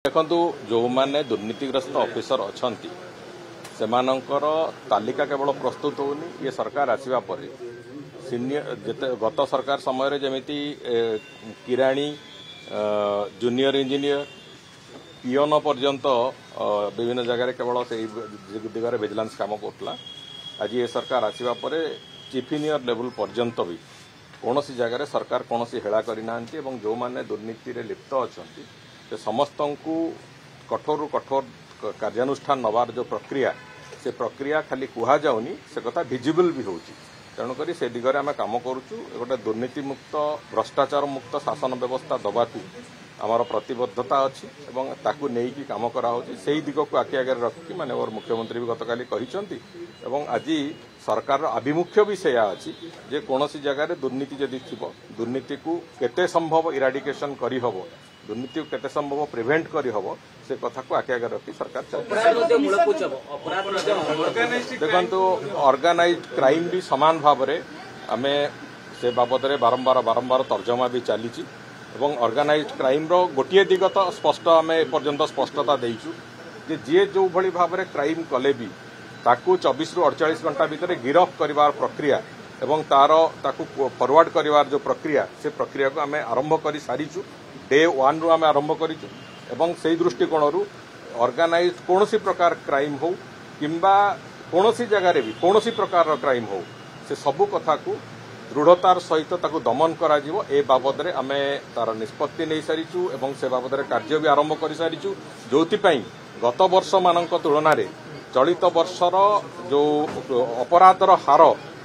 देखु जो मैंने दुर्नीतिग्रस्त ऑफिसर अच्छा से तालिका केवल प्रस्तुत होनी ये सरकार आसवा पर गत सरकार समय जमीती किराणी जूनियर इंजीनियर पियोन पर्यंत विभिन्न जगह केवल से दिगरे विजिलेंस काम करुला। आज ये सरकार आसवा पर चीफ इंजीनियर लेवल पर्यंत भी कौन सी जगह सरकार कौन सी हेला करना जो मैंने दुर्नीति रे लिप्त अच्छा से समस्त को कठोर कठोर कार्यानुष्ठान नवार जो प्रक्रिया से प्रक्रिया खाली कहुनी से कथा विजिबल भी होची। तेणुक से दिगरे आम कम करुचु गोटे दुर्नीति मुक्त भ्रष्टाचार मुक्त शासन व्यवस्था दबाकू आमर प्रतिबद्धता अच्छी एवं ताकू नेकी काम कराउछि। सेही दिग को आखि आगे रखी माननीय मुख्यमंत्री भी गतकाली कहिसंती एवं आज सरकार आभिमुख्य भी सेया अछि जे कोनोसी जगह दुर्नीति जदि थिबो दुर्नीति को केते संभव इराडिकेशन करि हबो दुर्नीति को केते संभव प्रिवेंट करि हबो से कथा को आखि आगे रखी सरकार देखंतु ऑर्गेनाइज्ड क्राइम भी समान भाव में आमे से बाबद बारंबार तर्जमा भी चली एवं ऑर्गेनाइज्ड क्राइम रो गोटे दिग तो स्पष्ट आम एपर्यंत स्पष्टता देइछु जे जे जो भली भाव में क्राइम कले भी ताकू 24 रु 48 घंटा भितर गिरफ करिवार प्रक्रिया एवं ताकू फॉरवर्ड करिवार जो प्रक्रिया से प्रक्रिया को आम आरंभ कर सारीचु डे 1 रु आम आरंभ करिचु एवं से दृष्टिकोण रु ऑर्गेनाइज्ड कोनोसी प्रकार क्राइम हो किंबा कोनोसी जगह भी कोनोसी प्रकार क्राइम हो से सबु कथा को दृढ़तार सहित ताकू दमन करा जिवो ए बाबद रे आमे तार निष्पत्ति नहीं सारीचु एवं से बाबद रे कार्य भी आरंभ कर सारीचु जोथिपई गत वर्ष मानक तुलना रे चलित वर्षर जो अपराधर हार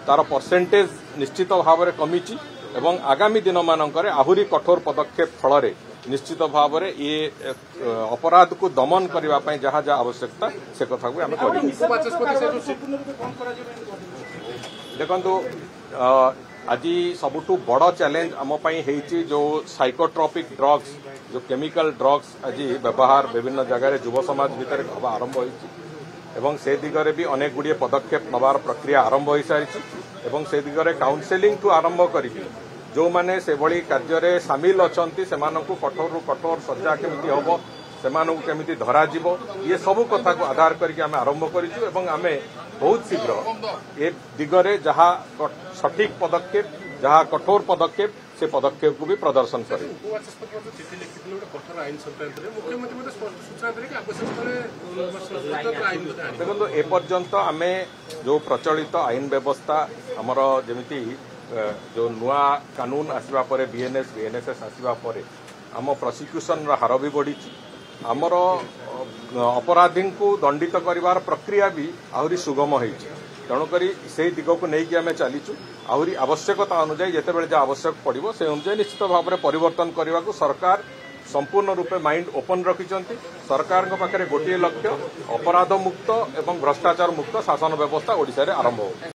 तार परसेंटेज निश्चित भाव में कमिची एवं आगामी दिन मानकर आहुरी कठोर पदक्षेप फल निश्चित भाव में ये अपराध को दमन करने जहाँ जहाँ आवश्यकता से कथा को आम देखु आज सबुठ बड़ चैलेंज आम जो साइकोट्रॉपिक ड्रग्स जो केमिकल ड्रग्स आज व्यवहार विभिन्न जगह युव समाज भितर आरंभ एवं से दिगरे भी अनेक गुड़िए पदक्षेप नवार प्रक्रिया आरंभ हो सारी एवं से दिगरे काउंसेलिंग ठू आरंभ करी जो माने से भली कार्य सामिल अच्छा से कठोर कठोर सजा केमिति हम से केमिति धरा जीवो ये सबू कथा को आधार करके आम आरंभ करिछु एवं आमे बहुत शीघ्र ए दिगरे जहाँ सठिक पदक्षेप जहाँ कठोर पदक्षेप से पदक्षेप को भी प्रदर्शन करें। देखो एपर्यंत आमे जो प्रचलित आईन व्यवस्था आमर जमिति जो नुआ कानून आसवा पर बीएनएस आसवा पर आम प्रोसिक्यूशन हार भी बढ़ी आमर अपराधी को दंडित करिवार प्रक्रिया भी आहुरी सुगम हो तेणुक से दिग को लेकिन आम चलीचु आहरी आवश्यकता अनुजाई जिते जहाँ आवश्यक पड़ो से अनुजाई निश्चित भाव में परिवर्तन करने को सरकार संपूर्ण रूपे माइंड ओपन रखिंट सरकार पाखे गोटे लक्ष्य अपराध मुक्त एवं भ्रष्टाचार मुक्त शासन व्यवस्था ओडिशा रे आरंभ हो।